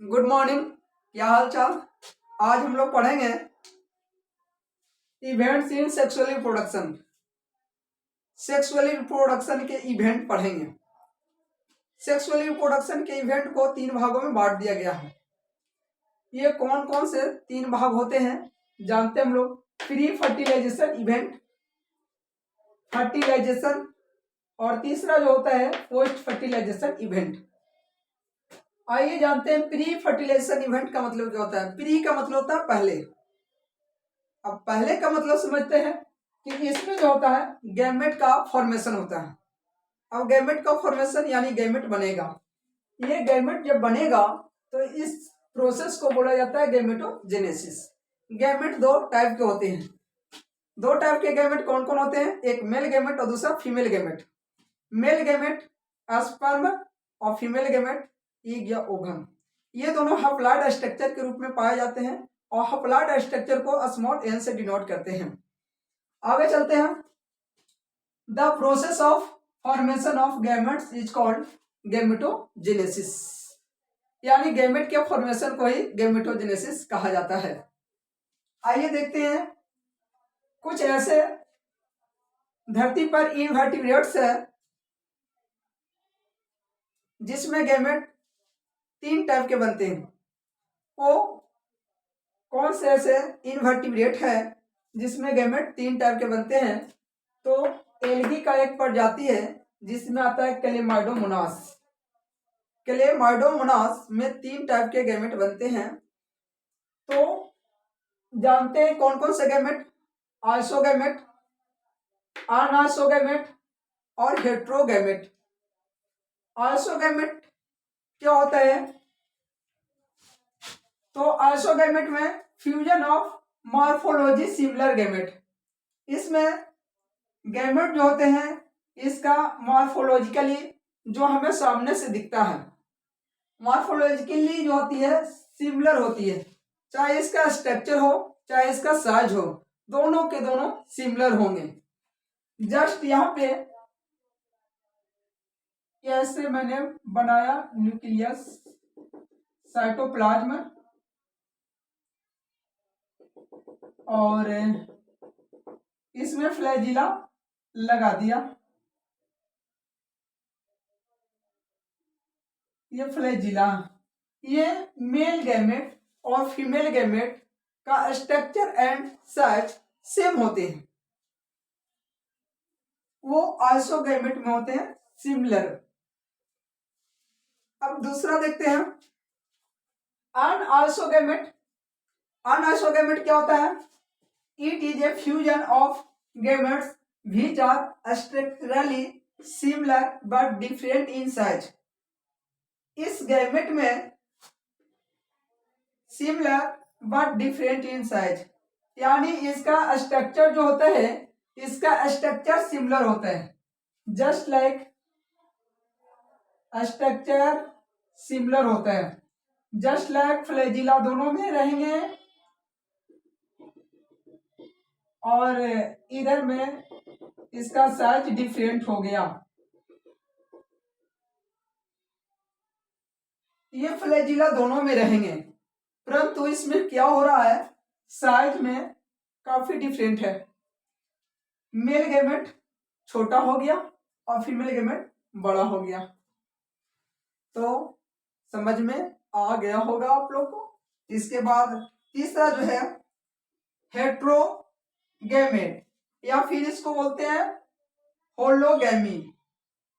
Good morning. क्या हाल चाल। आज हम लोग पढ़ेंगे events in sexual reproduction. Sexual reproduction के इवेंट पढ़ेंगे। सेक्सुअल रिप्रोडक्शन के इवेंट को 3 भागों में बांट दिया गया है। ये कौन कौन से 3 भाग होते हैं जानते हैं हम लोग। प्री फर्टिलाइजेशन इवेंट, फर्टिलाइजेशन और तीसरा जो होता है पोस्ट फर्टिलाइजेशन इवेंट। आइए जानते हैं प्री फर्टिलाइजेशन इवेंट का मतलब क्या होता है। प्री का मतलब होता है पहले। अब पहले का मतलब समझते हैं कि इसमें जो होता है गैमेट का फॉर्मेशन होता है। अब गैमेट का फॉर्मेशन यानी गैमेट बनेगा। ये गैमेट जब बनेगा तो इस प्रोसेस को बोला जाता है गैमेटोजेनेसिस। गैमेट 2 टाइप के होते हैं। 2 टाइप के गैमेट कौन कौन होते हैं, एक मेल गैमेट और दूसरा female gamete. Male gamete sperm और फीमेल गैमेट एग या ओवम। ये दोनों हैप्लॉइड स्ट्रक्चर के रूप में पाए जाते हैं और हैप्लॉइड स्ट्रक्चर को स्मॉल एन से डिनोट करते हैं। आगे चलते हैं। The process of formation of gametes is called gametogenesis, यानी गैमेट के फॉर्मेशन को ही गैमेटोजेनेसिस कहा जाता है। आइए देखते हैं कुछ ऐसे धरती पर इनवर्टिब्रेट्स है जिसमें गैमेट 3 टाइप के बनते हैं। वो कौन से ऐसे इनवर्टिब्रेट है जिसमें गैमेट 3 टाइप के बनते हैं, तो एल्गी का एक प्रजाति है जिसमें आता है क्लेमाइडोमोनास। क्लेमाइडोमोनास में 3 टाइप के गैमेट बनते हैं। तो जानते हैं कौन कौन से गैमेट, आइसोगैमेट, अनआइसोगैमेट और हेट्रोगैमेट। आइसोगैमेट क्या होता है, तो आइसोगैमेट में fusion of morphology similar gamete. इसमें गैमेट जो होते हैं इसका मॉर्फोलॉजिकली जो हमें सामने से दिखता है, मॉर्फोलॉजिकली जो होती है सिमिलर होती है। चाहे इसका स्ट्रक्चर हो चाहे इसका साइज हो, दोनों के दोनों सिमिलर होंगे। जस्ट यहाँ पे कैसे मैंने बनाया न्यूक्लियस, साइटोप्लाज्म और इसमें फ्लैजिला लगा दिया। ये फ्लैजिला, ये मेल गैमेट और फीमेल गैमेट का स्ट्रक्चर एंड साइज सेम होते हैं, वो आइसोगैमेट में होते हैं सिमिलर। अब दूसरा देखते हैं अनआइसोगैमेट। अनआइसोगैमेट क्या होता है, it is a fusion of gametes which are structurally similar but different in size. इस गैमेट में similar but different in size, यानी इसका स्ट्रक्चर जो होता है इसका स्ट्रक्चर सिमिलर होता है, जस्ट लाइक स्ट्रक्चर सिमिलर होता है, जस्ट लाइक फ्लैजिला दोनों में रहेंगे और इधर में इसका साइज डिफरेंट हो गया। ये फ्लैजिला दोनों में रहेंगे परंतु इसमें क्या हो रहा है, साइज में काफी डिफरेंट है। मेल गैमेट छोटा हो गया और फीमेल गैमेट बड़ा हो गया। तो समझ में आ गया होगा आप लोग को। इसके बाद तीसरा जो है हेट्रोगैमेट या फिर इसको बोलते हैं होलोगैमी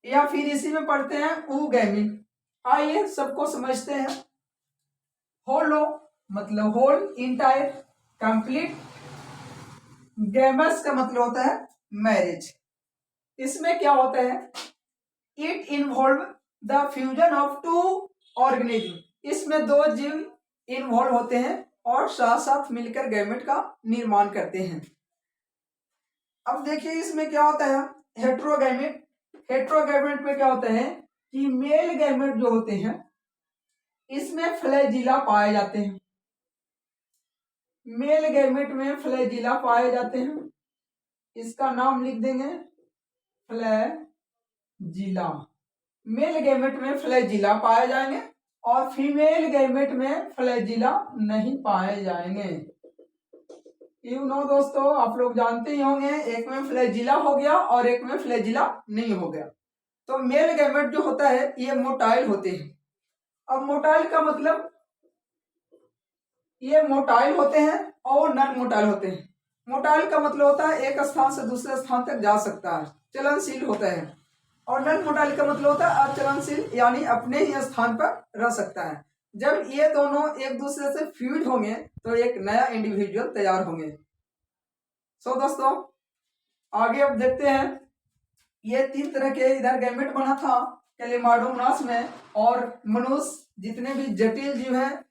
या फिर इसी में पढ़ते हैं ऊगैमी। आइए सबको समझते हैं। होलो मतलब होल, इंटायर, कंप्लीट। गैमस का मतलब होता है मैरिज। इसमें क्या होता है, it involve the fusion of 2 organism. इसमें 2 जीव इन्वॉल्व होते हैं और साथ साथ मिलकर गैमेट का निर्माण करते हैं। अब देखिए इसमें क्या होता है हेट्रोगैमेट। हेट्रोगैमेट में क्या होता है कि मेल गैमेट जो होते हैं इसमें फ्लैजिला पाए जाते हैं। मेल गैमेट में फ्लैजिला पाए जाते हैं, इसका नाम लिख देंगे फ्लैजिला। मेल गैमेट में फ्लैजिला पाए जाएंगे और फीमेल गैमेट में फ्लैजिला नहीं पाए जाएंगे। यू नो दोस्तों, आप लोग जानते ही होंगे, एक में फ्लैजिला हो गया और एक में फ्लैजिला नहीं हो गया। तो मेल गैमेट जो होता है ये मोटाइल होते हैं। अब मोटाइल का मतलब, ये मोटाइल होते हैं और नॉन मोटाइल होते हैं। मोटाइल का मतलब होता है एक स्थान से दूसरे स्थान तक जा सकता है, चलनशील होता है। और नॉन मोटाइल का मतलब होता है अचलनशील, यानी अपने ही स्थान पर रह सकता है। जब ये दोनों एक दूसरे से फ्यूज होंगे तो एक नया इंडिविजुअल तैयार होंगे। सो दोस्तों, आगे अब देखते हैं। ये 3 तरह के इधर गैमेट बना था कैलिमाडोमोनास में, और मनुष्य जितने भी जटिल जीव हैं,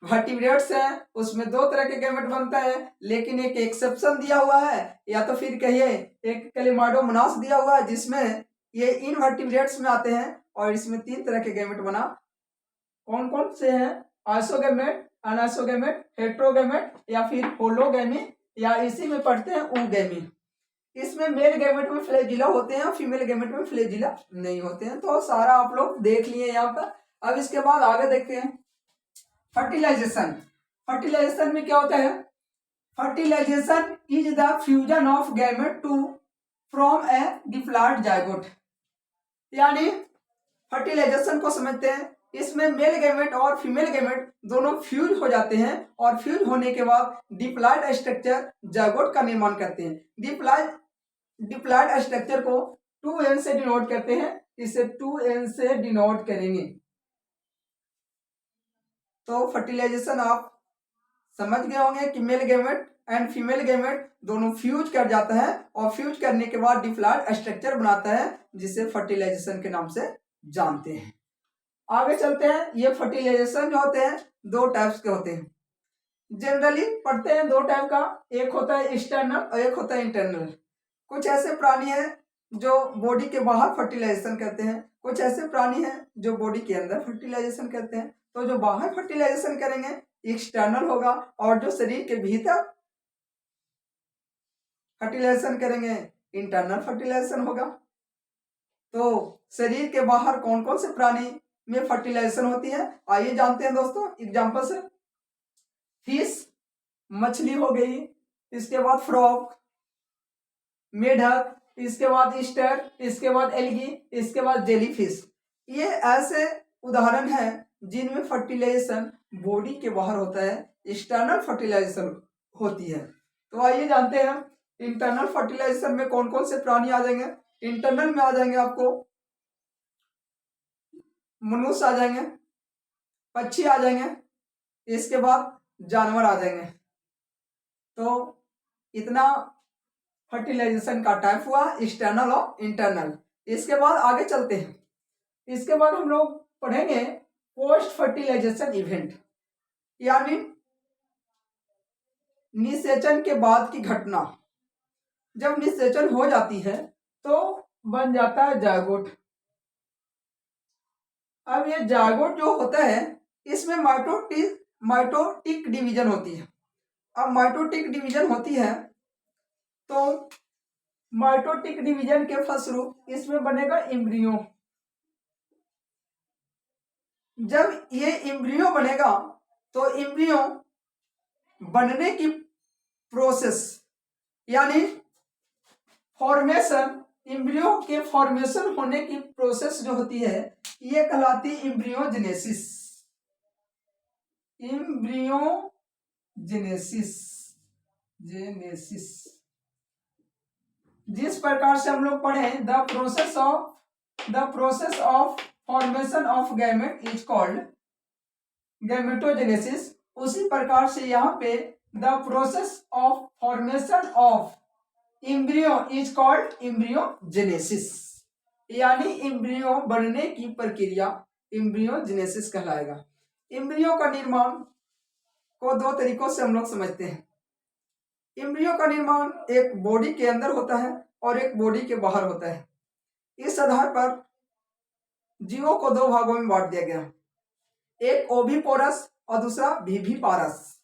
वर्टिब्रेट्स हैं, उसमें 2 तरह के गैमेट बनता है। लेकिन एक एक्सेप्शन दिया हुआ है, या तो फिर कहिए एक कैलिमाडोमोनास दिया हुआ है जिसमें ये इनवर्टिब्रेट्स में आते हैं, और इसमें 3 तरह के गैमेट बना। कौन कौन से हैं? आइसोगैमेट, अनआइसोगैमेट, हेट्रोगैमेट या फिर होलोगैमी, या इसी में पढ़ते हैं ऊगैमी। इसमें मेल गैमेट में फ्लैजिला होते हैं, फीमेल गैमेट में फ्लैजिला नहीं होते हैं। तो सारा आप लोग देख लिए यहाँ पर। अब इसके बाद आगे देखते हैं फर्टिलाइजेशन। फर्टिलाइजेशन में क्या होता है? Fertilisation is the fusion of gamete to from a diploid zygote. यानी फर्टिलाइजेशन को समझते हैं, इसमें मेल गैमेट और फीमेल गैमेट दोनों फ्यूज हो जाते हैं, और फ्यूज होने के बाद डिप्लॉयड स्ट्रक्चर जायगोट का निर्माण करते हैं। डिप्लॉयड स्ट्रक्चर को 2n से डिनोट करते हैं, इसे 2n से डिनोट करेंगे। तो फर्टिलाइजेशन आप समझ गए होंगे कि male gamete and female gamete दोनों फ्यूज कर जाता है, और फ्यूज करने के बाद डिप्लॉयड स्ट्रक्चर बनाता है, जिसे फर्टिलाइजेशन के नाम से जानते हैं। आगे चलते हैं। ये फर्टिलाइजेशन जो होते हैं 2 टाइप्स के होते हैं। जनरली पढ़ते हैं 2 टाइप का, एक होता है एक्सटर्नल और एक होता है इंटरनल। कुछ ऐसे प्राणी हैं जो बॉडी के बाहर फर्टिलाइजेशन करते हैं, कुछ ऐसे प्राणी हैं जो बॉडी के अंदर फर्टिलाइजेशन करते हैं। तो जो बाहर फर्टिलाइजेशन करेंगे एक्सटर्नल होगा, और जो शरीर के भीतर फर्टिलाइजेशन करेंगे इंटरनल फर्टिलाइजेशन होगा। तो शरीर के बाहर कौन कौन से प्राणी में फर्टिलाइजेशन होती है, आइए जानते हैं दोस्तों एग्जांपल से। फिश, मछली हो गई, इसके बाद फ्रॉग, मेढक, इसके बाद ईस्टर, इसके बाद एल्गी, इसके बाद जेलीफिश। ये ऐसे उदाहरण हैं जिनमें फर्टिलाइजेशन बॉडी के बाहर होता है, एक्सटर्नल फर्टिलाइजेशन होती है। तो आइए जानते हैं इंटरनल फर्टिलाइजेशन में कौन कौन से प्राणी आ जाएंगे। इंटरनल में आ जाएंगे आपको मनुष्य आ जाएंगे, पक्षी आ जाएंगे, इसके बाद जानवर आ जाएंगे। तो इतना फर्टिलाइजेशन का टाइप हुआ एक्सटर्नल और इंटरनल। इसके बाद आगे चलते हैं। इसके बाद हम लोग पढ़ेंगे पोस्ट फर्टिलाइजेशन इवेंट, यानी निषेचन के बाद की घटना। जब निषेचन हो जाती है तो बन जाता है जायगोट। अब ये जायगोट जो होता है इसमें माइटोटिक डिवीजन होती है। अब माइटोटिक डिवीजन होती है तो माइटोटिक डिवीजन के फलस्वरूप इसमें बनेगा इम्ब्रियो। जब ये इम्ब्रियो बनेगा तो इम्ब्रियो बनने की प्रोसेस, यानी फॉर्मेशन, इम्ब्रियो के फॉर्मेशन होने की प्रोसेस जो होती है ये कहलाती है इम्ब्रियोजेनेसिस। इम्ब्रियोजेनेसिस जेनेसिस। जिस प्रकार से हम लोग पढ़े the process of formation of gamete is called gametogenesis, उसी प्रकार से यहाँ पे the process of formation of embryo is called embryogenesis, यानी इम्ब्रियो बनने की प्रक्रिया इम्ब्रियोजेनेसिस कहलाएगा। इम्ब्रियो का निर्माण को 2 तरीकों से हम लोग समझते हैं। इम्ब्रियो का निर्माण एक बॉडी के अंदर होता है और एक बॉडी के बाहर होता है। इस आधार पर जीवों को 2 भागों में बांट दिया गया, एक ओविपोरस और दूसरा विविपारस।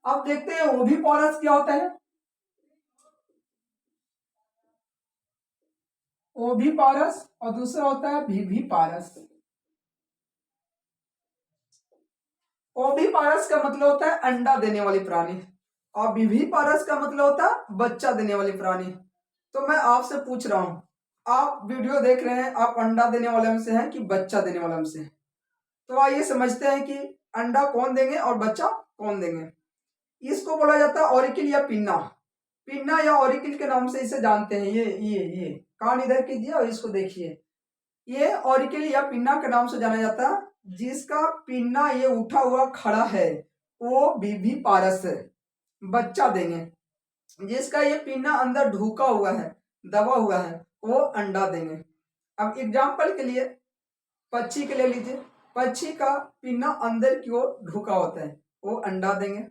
अब देखते हैं ओविपोरस क्या होता है। ओविपारस और दूसरा होता है विविपारस। ओविपारस का मतलब होता है अंडा देने वाली प्राणी और विविपारस का मतलब होता है बच्चा देने वाली प्राणी। तो मैं आपसे पूछ रहा हूं, आप वीडियो देख रहे हैं, आप अंडा देने वाले में से हैं कि बच्चा देने वाले में से हैं? तो आइए समझते हैं कि अंडा कौन देंगे और बच्चा कौन देंगे। इसको बोला जाता है ऑरिकिल या पिन्ना। पिन्ना या ऑरिकिल के नाम से इसे जानते हैं। ये कान इधर कीजिए और इसको देखिए, ये ऑरिकिल या पिन्ना के नाम से जाना जाता है। जिसका पिन्ना ये उठा हुआ खड़ा है वो विविपारस है, बच्चा देंगे। जिसका ये पिन्ना अंदर ढुका हुआ है, दबा हुआ है, वो अंडा देंगे। अब एग्जाम्पल के लिए पक्षी के ले लीजिए, पक्षी का पिन्ना अंदर की ओर ढुका होता है, वो अंडा देंगे।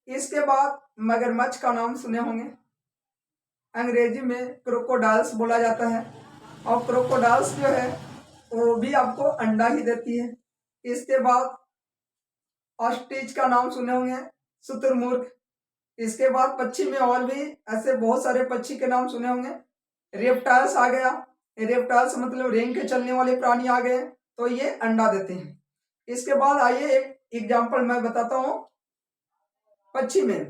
इसके बाद मगरमच्छ का नाम सुने होंगे, अंग्रेजी में क्रोकोडाइल्स बोला जाता है और क्रोकोडाइल्स जो है वो भी आपको अंडा ही देती है। इसके बाद ऑस्ट्रिच का नाम सुने होंगे, शुतुरमुर्ग। इसके बाद पक्षी में और भी ऐसे बहुत सारे पक्षी के नाम सुने होंगे। रेप्टाइल्स आ गया, रेप्टाइल्स मतलब रेंग के चलने वाले प्राणी आ गए, तो ये अंडा देते हैं। इसके बाद आइए एक एग्जाम्पल मैं बताता हूँ। पक्षी में,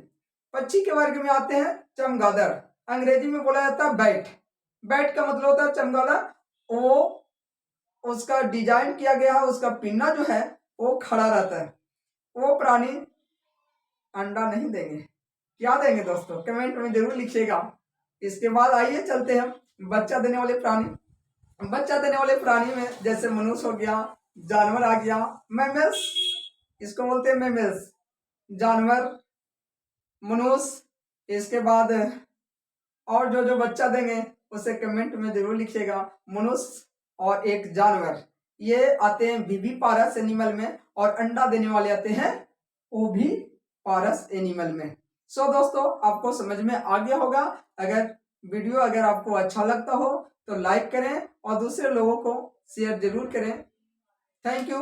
पक्षी के वर्ग में आते हैं चमगादड़, अंग्रेजी में बोला जाता है बैट। बैट का मतलब होता है चमगादड़। वो उसका डिजाइन किया गया है, उसका पिन्ना जो है वो खड़ा रहता है। वो प्राणी अंडा नहीं देंगे। क्या देंगे दोस्तों, कमेंट में जरूर लिखिएगा। इसके बाद आइए चलते हैं बच्चा देने वाले प्राणी। बच्चा देने वाले प्राणी में जैसे मनुष्य हो गया, जानवर आ गया, मैमल्स, इसको बोलते हैं मैमल्स, जानवर, मनुष्य। इसके बाद और जो जो बच्चा देंगे उसे कमेंट में जरूर लिखिएगा। मनुष्य और एक जानवर ये आते हैं विविपारस एनिमल में, और अंडा देने वाले आते हैं ओविपारस एनिमल में। सो दोस्तों आपको समझ में आ गया होगा। अगर आपको अच्छा लगता हो तो लाइक करें और दूसरे लोगों को शेयर जरूर करें। Thank you.